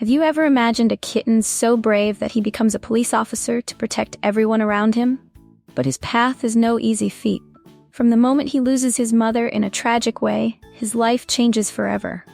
Have you ever imagined a kitten so brave that he becomes a police officer to protect everyone around him? But his path is no easy feat. From the moment he loses his mother in a tragic way, his life changes forever.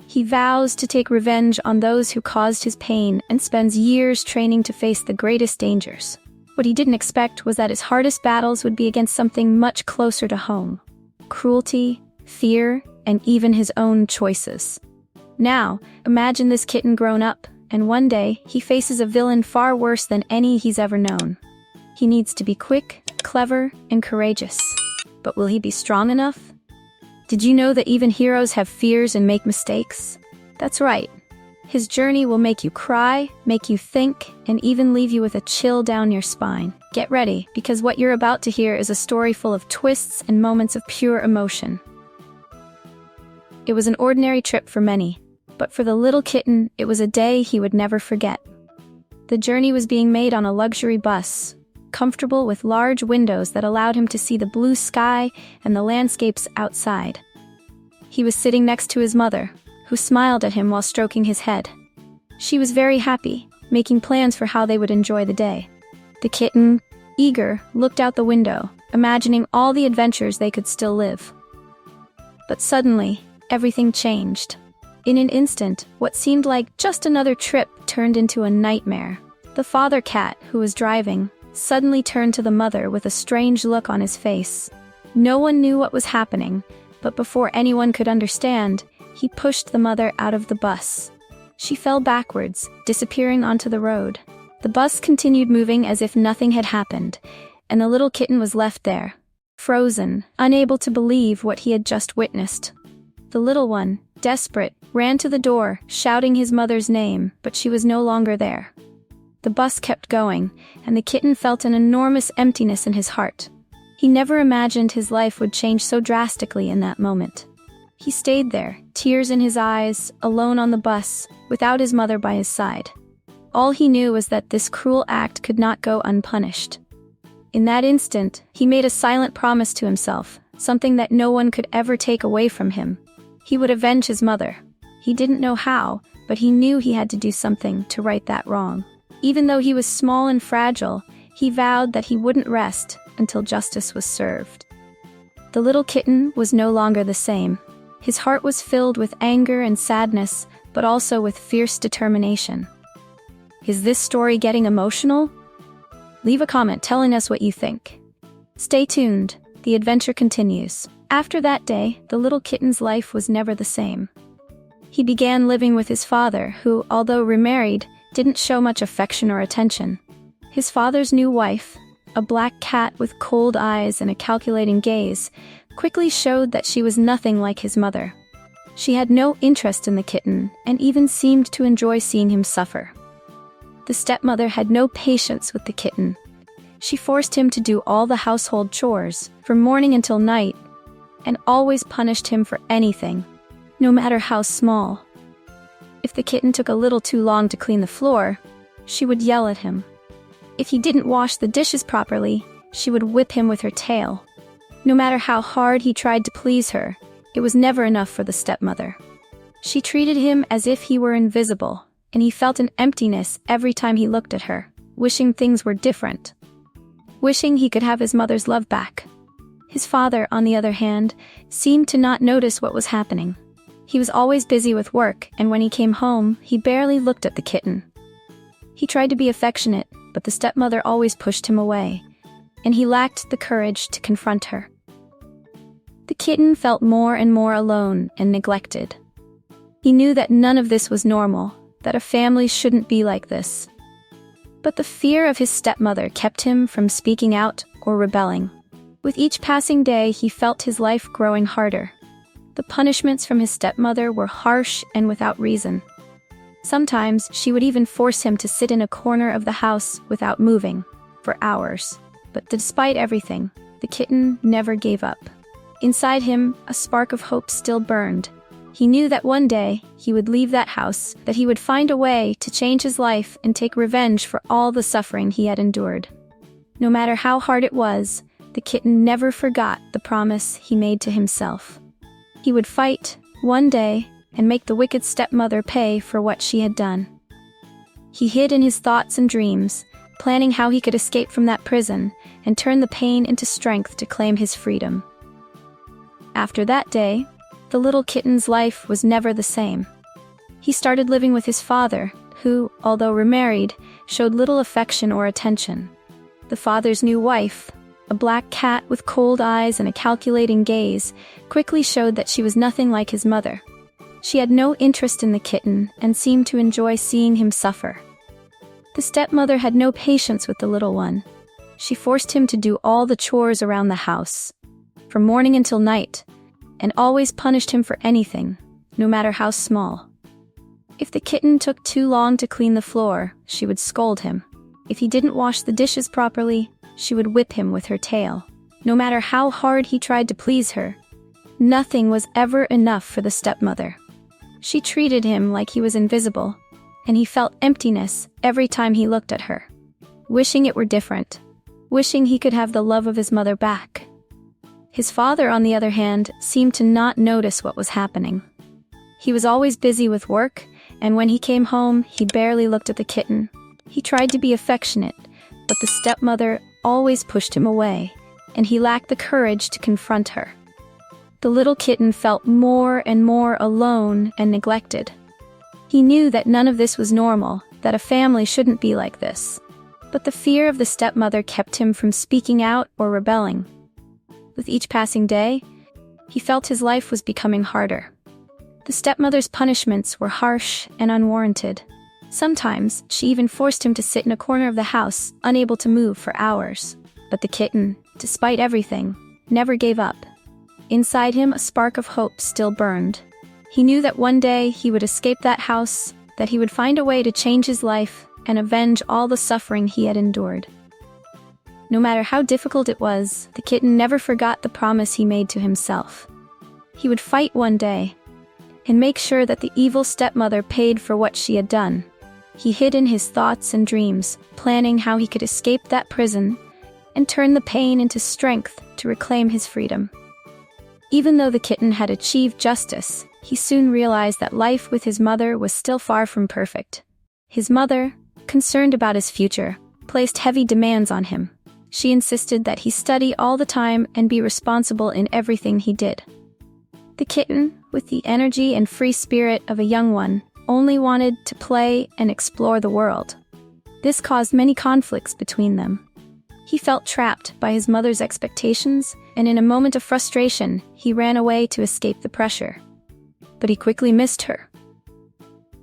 He vows to take revenge on those who caused his pain and spends years training to face the greatest dangers. What he didn't expect was that his hardest battles would be against something much closer to home: cruelty, fear, and even his own choices. Now, imagine this kitten grown up, and one day, he faces a villain far worse than any he's ever known. He needs to be quick, clever, and courageous. But will he be strong enough? Did you know that even heroes have fears and make mistakes? That's right. His journey will make you cry, make you think, and even leave you with a chill down your spine. Get ready, because what you're about to hear is a story full of twists and moments of pure emotion. It was an ordinary trip for many, but for the little kitten, it was a day he would never forget. The journey was being made on a luxury bus, comfortable with large windows that allowed him to see the blue sky and the landscapes outside. He was sitting next to his mother, who smiled at him while stroking his head. She was very happy, making plans for how they would enjoy the day. The kitten, eager, looked out the window, imagining all the adventures they could still live. But suddenly, everything changed. In an instant, what seemed like just another trip turned into a nightmare. The father cat, who was driving, suddenly turned to the mother with a strange look on his face. No one knew what was happening, but before anyone could understand, he pushed the mother out of the bus. She fell backwards, disappearing onto the road. The bus continued moving as if nothing had happened, and the little kitten was left there, frozen, unable to believe what he had just witnessed. The little one, desperate, ran to the door, shouting his mother's name, but she was no longer there. The bus kept going, and the kitten felt an enormous emptiness in his heart. He never imagined his life would change so drastically in that moment. He stayed there, tears in his eyes, alone on the bus, without his mother by his side. All he knew was that this cruel act could not go unpunished. In that instant, he made a silent promise to himself, something that no one could ever take away from him. He would avenge his mother. He didn't know how, but he knew he had to do something to right that wrong. Even though he was small and fragile, he vowed that he wouldn't rest until justice was served. The little kitten was no longer the same. His heart was filled with anger and sadness, but also with fierce determination. Is this story getting emotional? Leave a comment telling us what you think. Stay tuned, the adventure continues. After that day, the little kitten's life was never the same. He began living with his father, who, although remarried, didn't show much affection or attention. His father's new wife, a black cat with cold eyes and a calculating gaze, quickly showed that she was nothing like his mother. She had no interest in the kitten, and even seemed to enjoy seeing him suffer. The stepmother had no patience with the kitten. She forced him to do all the household chores, from morning until night, and always punished him for anything, no matter how small. If the kitten took a little too long to clean the floor, she would yell at him. If he didn't wash the dishes properly, she would whip him with her tail. No matter how hard he tried to please her, it was never enough for the stepmother. She treated him as if he were invisible, and he felt an emptiness every time he looked at her, wishing things were different. Wishing he could have his mother's love back. His father, on the other hand, seemed to not notice what was happening. He was always busy with work, and when he came home, he barely looked at the kitten. He tried to be affectionate, but the stepmother always pushed him away, and he lacked the courage to confront her. The kitten felt more and more alone and neglected. He knew that none of this was normal, that a family shouldn't be like this. But the fear of his stepmother kept him from speaking out or rebelling. With each passing day, he felt his life growing harder. The punishments from his stepmother were harsh and without reason. Sometimes she would even force him to sit in a corner of the house without moving, for hours. But despite everything, the kitten never gave up. Inside him, a spark of hope still burned. He knew that one day he would leave that house, that he would find a way to change his life and take revenge for all the suffering he had endured. No matter how hard it was, the kitten never forgot the promise he made to himself. He would fight, one day, and make the wicked stepmother pay for what she had done. He hid in his thoughts and dreams, planning how he could escape from that prison and turn the pain into strength to claim his freedom. After that day, the little kitten's life was never the same. He started living with his father, who, although remarried, showed little affection or attention. The father's new wife, a black cat with cold eyes and a calculating gaze, quickly showed that she was nothing like his mother. She had no interest in the kitten and seemed to enjoy seeing him suffer. The stepmother had no patience with the little one. She forced him to do all the chores around the house, from morning until night, and always punished him for anything, no matter how small. If the kitten took too long to clean the floor, she would scold him. If he didn't wash the dishes properly, she would whip him with her tail. No matter how hard he tried to please her, nothing was ever enough for the stepmother. She treated him like he was invisible, and he felt emptiness every time he looked at her, wishing it were different, wishing he could have the love of his mother back. His father, on the other hand, seemed to not notice what was happening. He was always busy with work, and when he came home, he barely looked at the kitten. He tried to be affectionate, but the stepmother always pushed him away, and he lacked the courage to confront her. The little kitten felt more and more alone and neglected. He knew that none of this was normal, that a family shouldn't be like this. But the fear of the stepmother kept him from speaking out or rebelling. With each passing day, he felt his life was becoming harder. The stepmother's punishments were harsh and unwarranted. Sometimes, she even forced him to sit in a corner of the house, unable to move for hours. But the kitten, despite everything, never gave up. Inside him, a spark of hope still burned. He knew that one day he would escape that house, that he would find a way to change his life and avenge all the suffering he had endured. No matter how difficult it was, the kitten never forgot the promise he made to himself. He would fight one day and make sure that the evil stepmother paid for what she had done. He hid in his thoughts and dreams, planning how he could escape that prison and turn the pain into strength to reclaim his freedom. Even though the kitten had achieved justice, he soon realized that life with his mother was still far from perfect. His mother, concerned about his future, placed heavy demands on him. She insisted that he study all the time and be responsible in everything he did. The kitten, with the energy and free spirit of a young one, only wanted to play and explore the world. This caused many conflicts between them. He felt trapped by his mother's expectations, and in a moment of frustration, he ran away to escape the pressure. But he quickly missed her.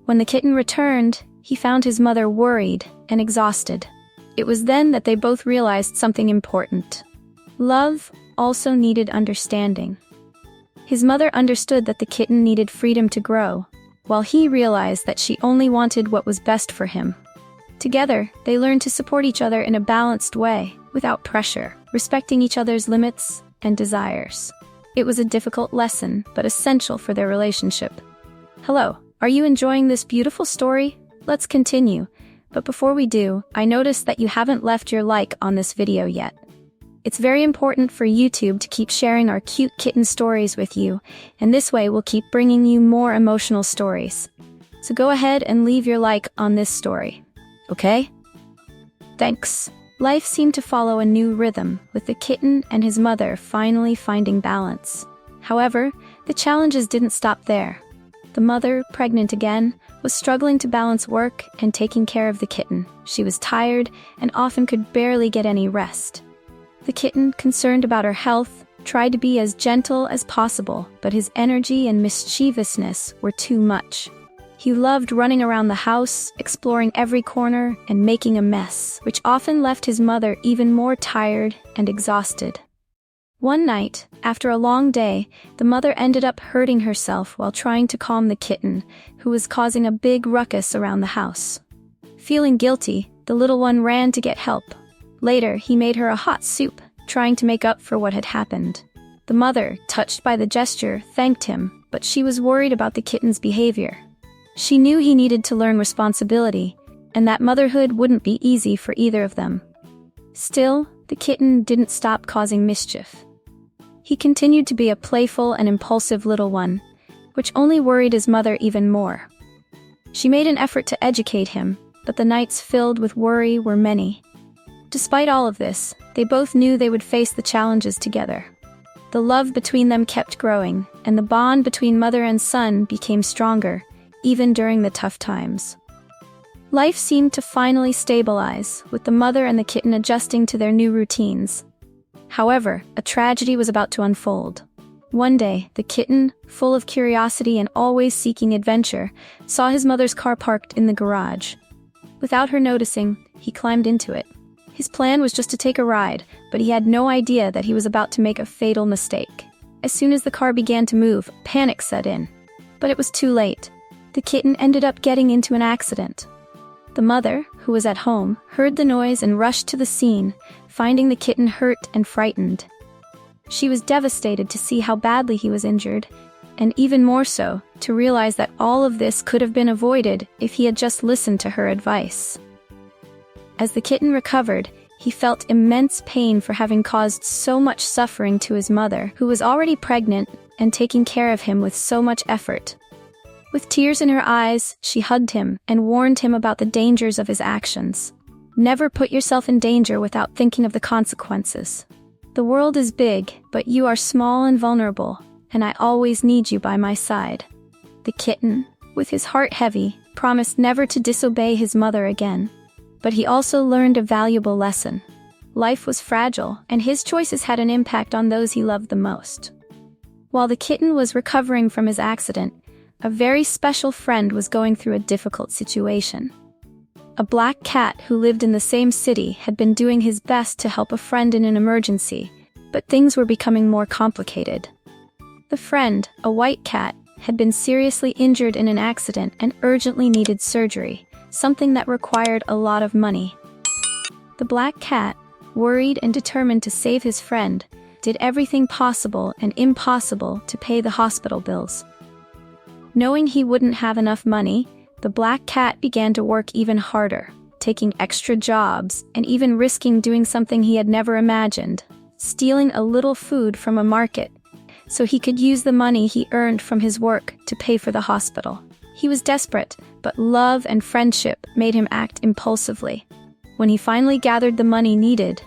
When the kitten returned, he found his mother worried and exhausted. It was then that they both realized something important. Love also needed understanding. His mother understood that the kitten needed freedom to grow, while he realized that she only wanted what was best for him. Together, they learned to support each other in a balanced way, without pressure, respecting each other's limits and desires. It was a difficult lesson, but essential for their relationship. Hello, are you enjoying this beautiful story? Let's continue. But before we do, I noticed that you haven't left your like on this video yet. It's very important for YouTube to keep sharing our cute kitten stories with you, and this way we'll keep bringing you more emotional stories. So go ahead and leave your like on this story, okay? Thanks. Life seemed to follow a new rhythm, with the kitten and his mother finally finding balance. However, the challenges didn't stop there. The mother, pregnant again, was struggling to balance work and taking care of the kitten. She was tired and often could barely get any rest. The kitten, concerned about her health, tried to be as gentle as possible, but his energy and mischievousness were too much. He loved running around the house, exploring every corner, and making a mess, which often left his mother even more tired and exhausted. One night, after a long day, the mother ended up hurting herself while trying to calm the kitten, who was causing a big ruckus around the house. Feeling guilty, the little one ran to get help. Later, he made her a hot soup, trying to make up for what had happened. The mother, touched by the gesture, thanked him, but she was worried about the kitten's behavior. She knew he needed to learn responsibility, and that motherhood wouldn't be easy for either of them. Still, the kitten didn't stop causing mischief. He continued to be a playful and impulsive little one, which only worried his mother even more. She made an effort to educate him, but the nights filled with worry were many. Despite all of this, they both knew they would face the challenges together. The love between them kept growing, and the bond between mother and son became stronger, even during the tough times. Life seemed to finally stabilize, with the mother and the kitten adjusting to their new routines. However, a tragedy was about to unfold. One day, the kitten, full of curiosity and always seeking adventure, saw his mother's car parked in the garage. Without her noticing, he climbed into it. His plan was just to take a ride, but he had no idea that he was about to make a fatal mistake. As soon as the car began to move, panic set in. But it was too late. The kitten ended up getting into an accident. The mother, who was at home, heard the noise and rushed to the scene, finding the kitten hurt and frightened. She was devastated to see how badly he was injured, and even more so, to realize that all of this could have been avoided if he had just listened to her advice. As the kitten recovered, he felt immense pain for having caused so much suffering to his mother, who was already pregnant and taking care of him with so much effort. With tears in her eyes, she hugged him and warned him about the dangers of his actions. Never put yourself in danger without thinking of the consequences. The world is big, but you are small and vulnerable, and I always need you by my side. The kitten, with his heart heavy, promised never to disobey his mother again. But he also learned a valuable lesson. Life was fragile, and his choices had an impact on those he loved the most. While the kitten was recovering from his accident, a very special friend was going through a difficult situation. A black cat who lived in the same city had been doing his best to help a friend in an emergency, but things were becoming more complicated. The friend, a white cat, had been seriously injured in an accident and urgently needed surgery, something that required a lot of money. The black cat, worried and determined to save his friend, did everything possible and impossible to pay the hospital bills. Knowing he wouldn't have enough money, the black cat began to work even harder, taking extra jobs and even risking doing something he had never imagined, stealing a little food from a market, so he could use the money he earned from his work to pay for the hospital. He was desperate, but love and friendship made him act impulsively. When he finally gathered the money needed,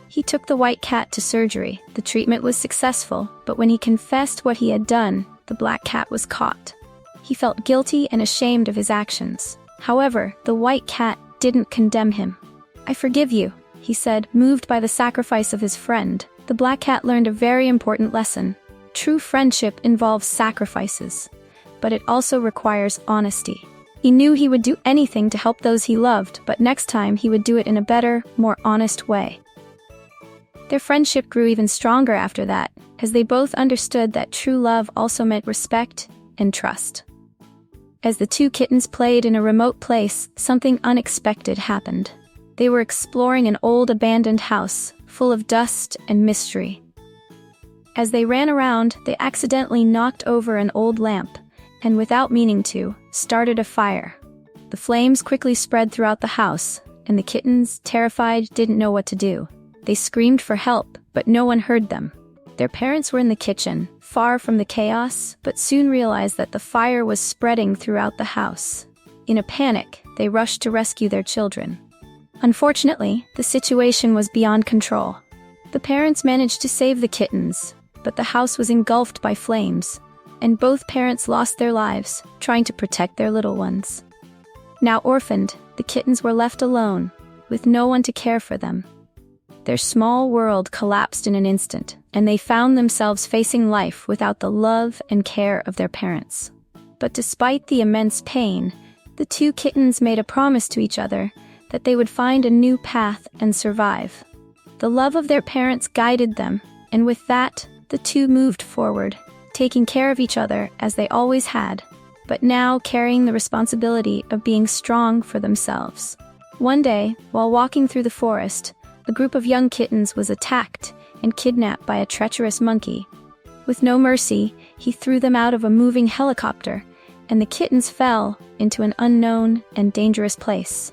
he took the white cat to surgery. The treatment was successful, but when he confessed what he had done, the black cat was caught. He felt guilty and ashamed of his actions. However, the white cat didn't condemn him. "I forgive you," he said, moved by the sacrifice of his friend. The black cat learned a very important lesson. True friendship involves sacrifices, but it also requires honesty. He knew he would do anything to help those he loved, but next time he would do it in a better, more honest way. Their friendship grew even stronger after that, as they both understood that true love also meant respect and trust. As the two kittens played in a remote place, something unexpected happened. They were exploring an old abandoned house, full of dust and mystery. As they ran around, they accidentally knocked over an old lamp, and without meaning to, started a fire. The flames quickly spread throughout the house, and the kittens, terrified, didn't know what to do. They screamed for help, but no one heard them. Their parents were in the kitchen, far from the chaos, but soon realized that the fire was spreading throughout the house. In a panic, they rushed to rescue their children. Unfortunately, the situation was beyond control. The parents managed to save the kittens, but the house was engulfed by flames, and both parents lost their lives, trying to protect their little ones. Now orphaned, the kittens were left alone, with no one to care for them. Their small world collapsed in an instant, and they found themselves facing life without the love and care of their parents. But despite the immense pain, the two kittens made a promise to each other that they would find a new path and survive. The love of their parents guided them, and with that, the two moved forward, taking care of each other as they always had, but now carrying the responsibility of being strong for themselves. One day, while walking through the forest, a group of young kittens was attacked and kidnapped by a treacherous monkey. With no mercy, he threw them out of a moving helicopter, and the kittens fell into an unknown and dangerous place.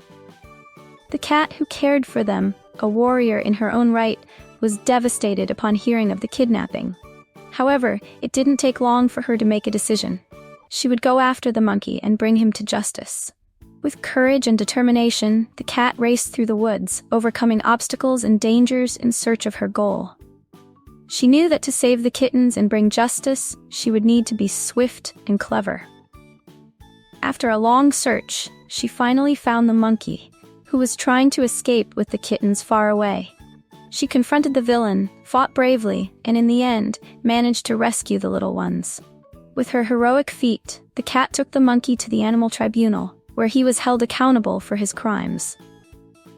The cat who cared for them, a warrior in her own right, was devastated upon hearing of the kidnapping. However, it didn't take long for her to make a decision. she would go after the monkey and bring him to justice. With courage and determination, the cat raced through the woods, overcoming obstacles and dangers in search of her goal. She knew that to save the kittens and bring justice, she would need to be swift and clever. After a long search, she finally found the monkey, who was trying to escape with the kittens far away. She confronted the villain, fought bravely, and in the end, managed to rescue the little ones. With her heroic feat, the cat took the monkey to the animal tribunal, where he was held accountable for his crimes.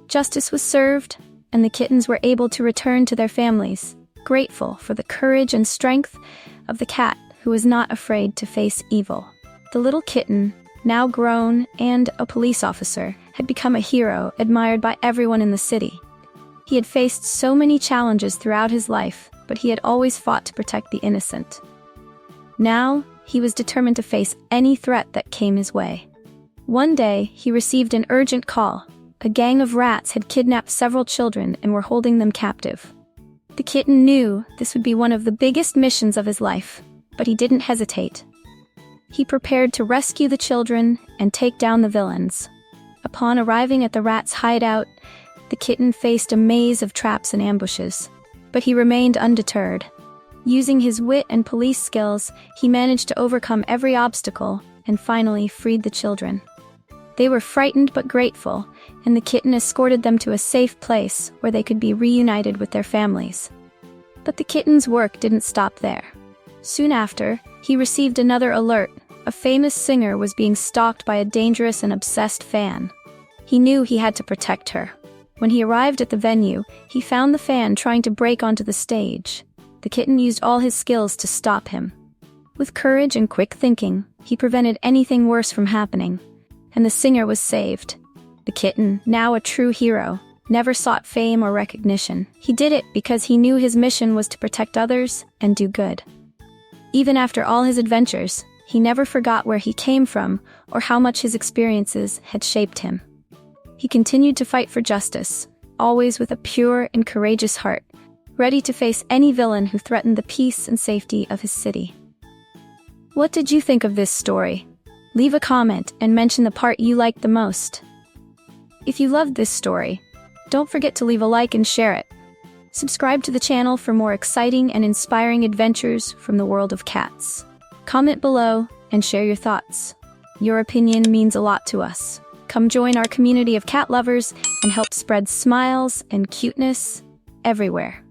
Justice was served, and the kittens were able to return to their families, grateful for the courage and strength of the cat who was not afraid to face evil. The little kitten, now grown and a police officer, had become a hero admired by everyone in the city. He had faced so many challenges throughout his life, but he had always fought to protect the innocent. Now, he was determined to face any threat that came his way. One day, he received an urgent call. A gang of rats had kidnapped several children and were holding them captive. The kitten knew this would be one of the biggest missions of his life, but he didn't hesitate. He prepared to rescue the children and take down the villains. Upon arriving at the rats' hideout, the kitten faced a maze of traps and ambushes, but he remained undeterred. Using his wit and police skills, he managed to overcome every obstacle and finally freed the children. They were frightened but grateful, and the kitten escorted them to a safe place where they could be reunited with their families. But the kitten's work didn't stop there. Soon after, he received another alert. A famous singer was being stalked by a dangerous and obsessed fan. He knew he had to protect her. When he arrived at the venue, he found the fan trying to break onto the stage. The kitten used all his skills to stop him. With courage and quick thinking, he prevented anything worse from happening, and the singer was saved. The kitten, now a true hero, never sought fame or recognition. He did it because he knew his mission was to protect others and do good. Even after all his adventures, he never forgot where he came from or how much his experiences had shaped him. He continued to fight for justice, always with a pure and courageous heart, ready to face any villain who threatened the peace and safety of his city. What did you think of this story? Leave a comment and mention the part you liked the most. If you loved this story, don't forget to leave a like and share it. Subscribe to the channel for more exciting and inspiring adventures from the world of cats. Comment below and share your thoughts. Your opinion means a lot to us. Come join our community of cat lovers and help spread smiles and cuteness everywhere.